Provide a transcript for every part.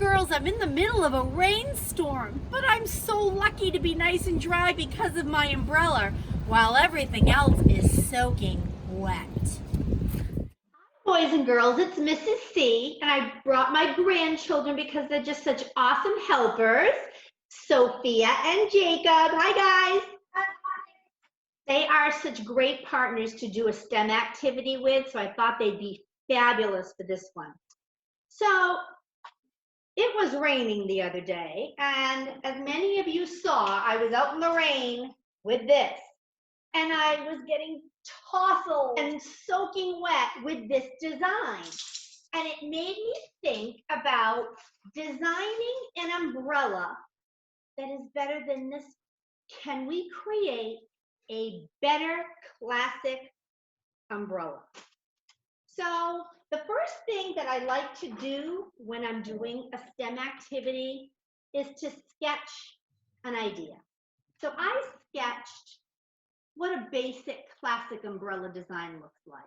girls, I'm in the middle of a rainstorm, but I'm so lucky to be nice and dry because of my umbrella, while everything else is soaking wet. Boys and girls, it's Mrs. C, and I brought my grandchildren because they're just such awesome helpers. Sophia and Jacob. Hi, guys. They are such great partners to do a STEM activity with, so I thought they'd be fabulous for this one. So it was raining the other day, and as many of you saw, I was out in the rain with this, and I was getting tousled and soaking wet with this design. And it made me think about designing an umbrella that is better than this. Can we create a better classic umbrella? So the first thing that I like to do when I'm doing a STEM activity is to sketch an idea. So I sketched what a basic classic umbrella design looks like.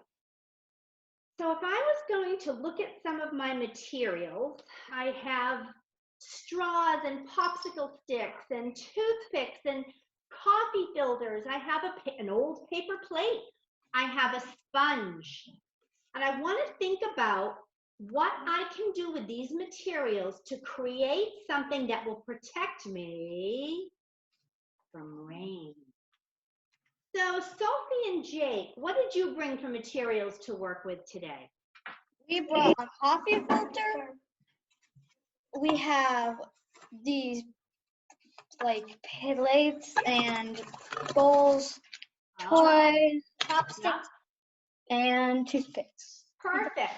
So if I was going to look at some of my materials, I have straws and popsicle sticks and toothpicks and coffee filters. I have an old paper plate. I have a sponge. And I want to think about what I can do with these materials to create something that will protect me from rain. So Sophie and Jake, what did you bring for materials to work with today? We brought a coffee filter. We have these like plates and bowls, toys, chopsticks, and toothpicks. Perfect.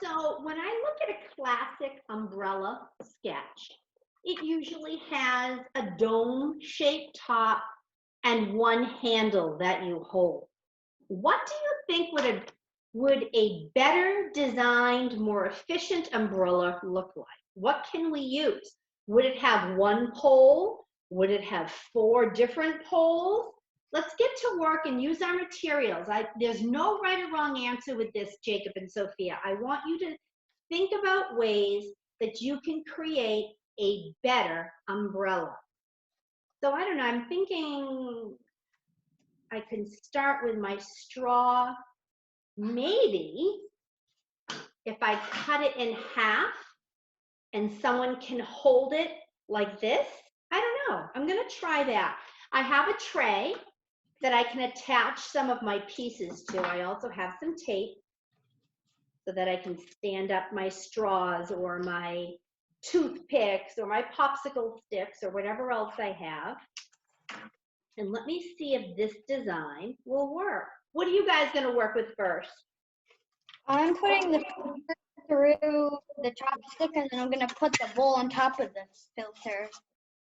So when I look at a classic umbrella sketch, it usually has a dome-shaped top and one handle that you hold. What do you think would a better designed, more efficient umbrella look like? What can we use? Would it have one pole? Would it have 4 different poles? Let's get to work and use our materials. There's no right or wrong answer with this, Jacob and Sophia. I want you to think about ways that you can create a better umbrella. So I don't know, I'm thinking I can start with my straw. Maybe if I cut it in half and someone can hold it like this. I don't know, I'm gonna try that. I have a tray that I can attach some of my pieces to. I also have some tape so that I can stand up my straws or my toothpicks or my popsicle sticks or whatever else I have. And let me see if this design will work. What are you guys going to work with first? I'm putting the filter through the chopstick, and then I'm gonna put the bowl on top of this filter.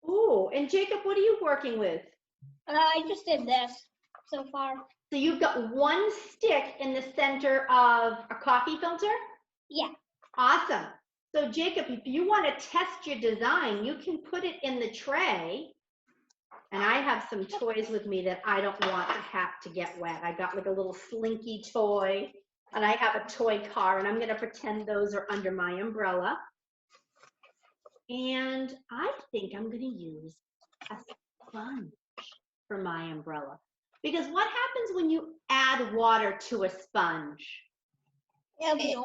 Ooh, and Jacob, what are you working with? I just did this so far. So you've got one stick in the center of a coffee filter? Yeah. Awesome. So Jacob, if you want to test your design, you can put it in the tray. And I have some toys with me that I don't want to have to get wet. I got like a little slinky toy, and I have a toy car, and I'm going to pretend those are under my umbrella. And I think I'm going to use a sponge for my umbrella. Because what happens when you add water to a sponge? It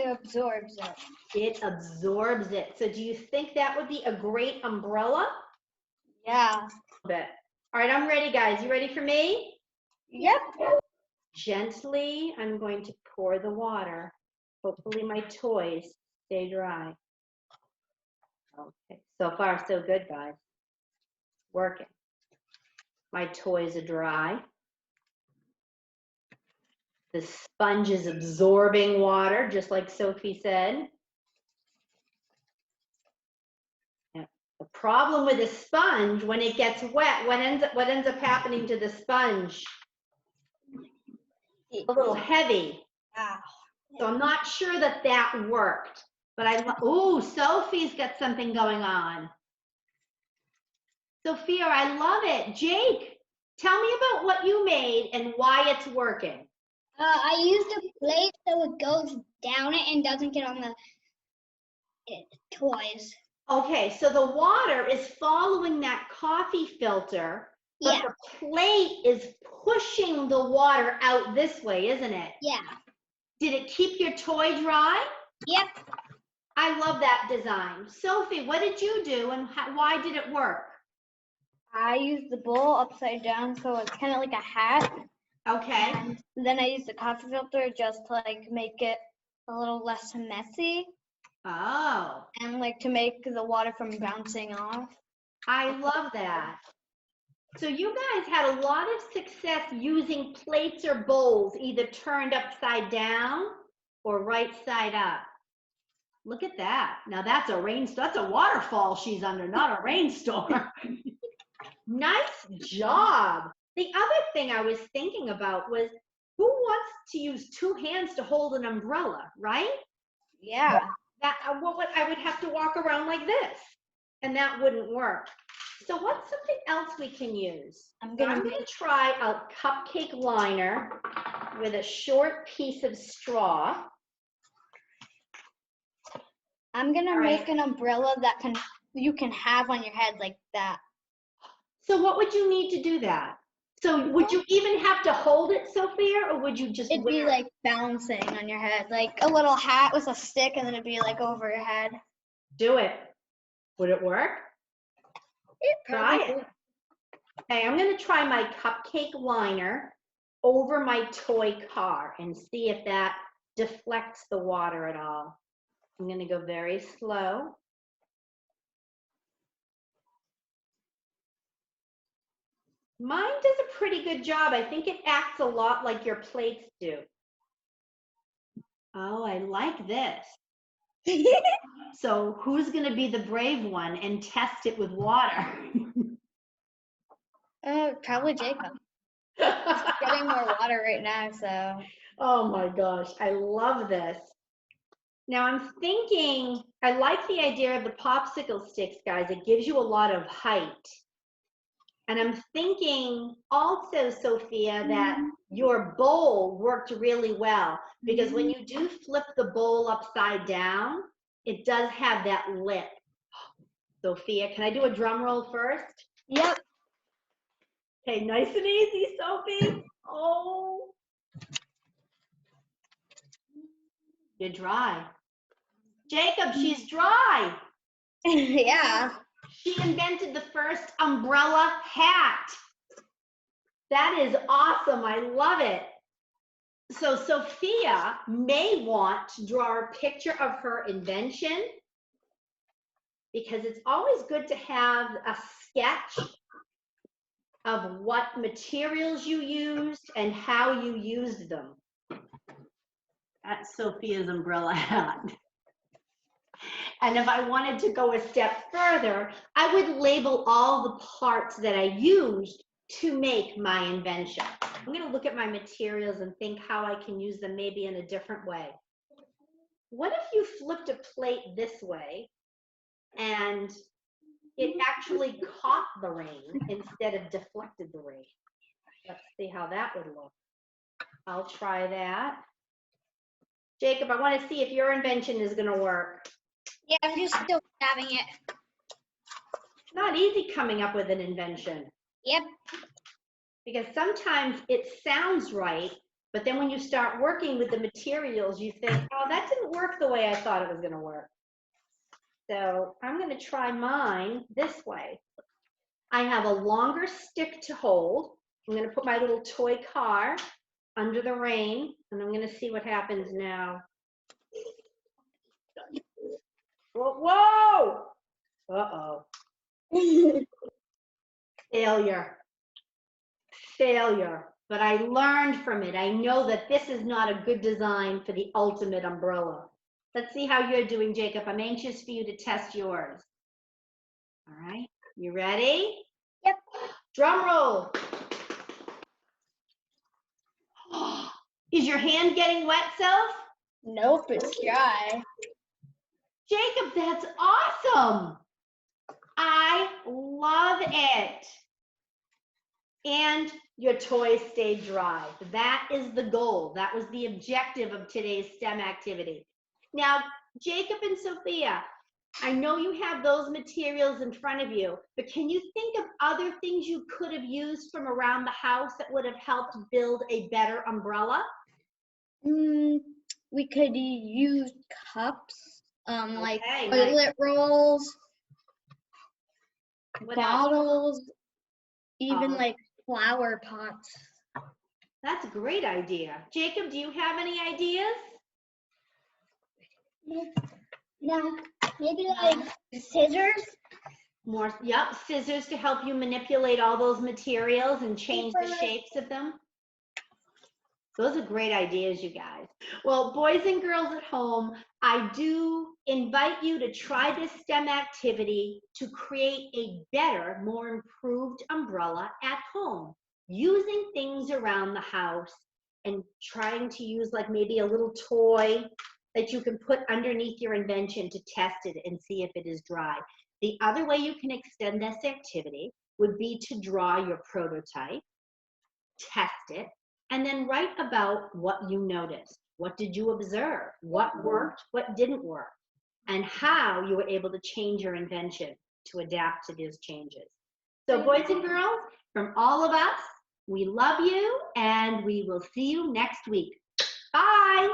absorbs it. It absorbs it. So do you think that would be a great umbrella? Yeah. All right, I'm ready, guys. You ready for me? Yep. Gently, I'm going to pour the water. Hopefully my toys stay dry. Okay, so far so good, guys. Working. My toys are dry. The sponge is absorbing water, just like Sophie said. The problem with a sponge, when it gets wet, what ends up happening to the sponge? A little heavy. So I'm not sure that that worked. But ooh, Sophie's got something going on. Sophia, I love it. Jake, tell me about what you made and why it's working. I used a plate so it goes down it and doesn't get on the toys. Okay, so the water is following that coffee filter, but Yeah. the plate is pushing the water out this way, isn't it? Yeah. Did it keep your toy dry? Yep. I love that design. Sophie, what did you do and why did it work? I used the bowl upside down, so it's kind of like a hat. Okay. And then I used the coffee filter just to like make it a little less messy Oh, and like to make the water from bouncing off. I love that. So you guys had a lot of success using plates or bowls, either turned upside down or right side up. Look at that. Now that's a waterfall she's under, not a rainstorm. Nice job. The other thing I was thinking about was who wants to use two hands to hold an umbrella, right? Yeah. That I would have to walk around like this, and that wouldn't work. So what's something else we can use? I'm So gonna I'm gonna try a cupcake liner with a short piece of straw. I'm gonna All right. make an umbrella that you can have on your head like that. So what would you need to do that? So would you even have to hold it, Sophia, or would you just It'd be wear it? like bouncing on your head, like a little hat with a stick, and then it'd be like over your head. Do it. Would it work? Try probably it. Okay, I'm gonna try my cupcake liner over my toy car and see if that deflects the water at all. I'm gonna go very slow. Mine does a pretty good job. I think it acts a lot like your plates do. Oh, I like this. So who's gonna be the brave one and test it with water? Probably Jacob. Getting more water right now, so. Oh my gosh, I love this. Now I'm thinking, I like the idea of the popsicle sticks, guys. It gives you a lot of height. And I'm thinking also, Sophia, that your bowl worked really well because when you do flip the bowl upside down, it does have that lip. Sophia, can I do a drum roll first? Yep. Okay, nice and easy, Sophie. Oh. You're dry. Jacob, she's dry. Yeah. She invented the first umbrella hat. That is awesome. I love it. So Sophia may want to draw a picture of her invention because it's always good to have a sketch of what materials you used and how you used them. That's Sophia's umbrella hat. And if I wanted to go a step further, I would label all the parts that I used to make my invention. I'm going to look at my materials and think how I can use them maybe in a different way. What if you flipped a plate this way and it actually caught the rain instead of deflected the rain? Let's see how that would look. I'll try that. Jacob, I want to see if your invention is going to work. Yeah, I'm just still having it. It's not easy coming up with an invention. Yep. Because sometimes it sounds right, but then when you start working with the materials, you think, oh, that didn't work the way I thought it was going to work. So I'm going to try mine this way. I have a longer stick to hold. I'm going to put my little toy car under the rain, and I'm going to see what happens now. Whoa! Uh-oh. Failure. Failure. But I learned from it. I know that this is not a good design for the ultimate umbrella. Let's see how you're doing, Jacob. I'm anxious for you to test yours. All right. You ready? Yep. Drum roll. Is your hand getting wet, Soph? Nope, it's dry. Jacob, that's awesome. I love it. And your toys stayed dry. That is the goal. That was the objective of today's STEM activity. Now, Jacob and Sophia, I know you have those materials in front of you, but can you think of other things you could have used from around the house that would have helped build a better umbrella? We could use cups, like Okay, nice. toilet rolls, What else? bottles, even Oh. like flower pots. That's a great idea. Jacob, do you have any ideas? No, maybe like scissors. More, yep, scissors to help you manipulate all those materials and change the shapes of them. Those are great ideas, you guys. Well, boys and girls at home, I do invite you to try this STEM activity to create a better, more improved umbrella at home, using things around the house and trying to use like maybe a little toy that you can put underneath your invention to test it and see if it is dry. The other way you can extend this activity would be to draw your prototype, test it, and then write about what you noticed. What did you observe? What worked? What didn't work? And how you were able to change your invention to adapt to those changes. So boys and girls, from all of us, we love you and we will see you next week. Bye.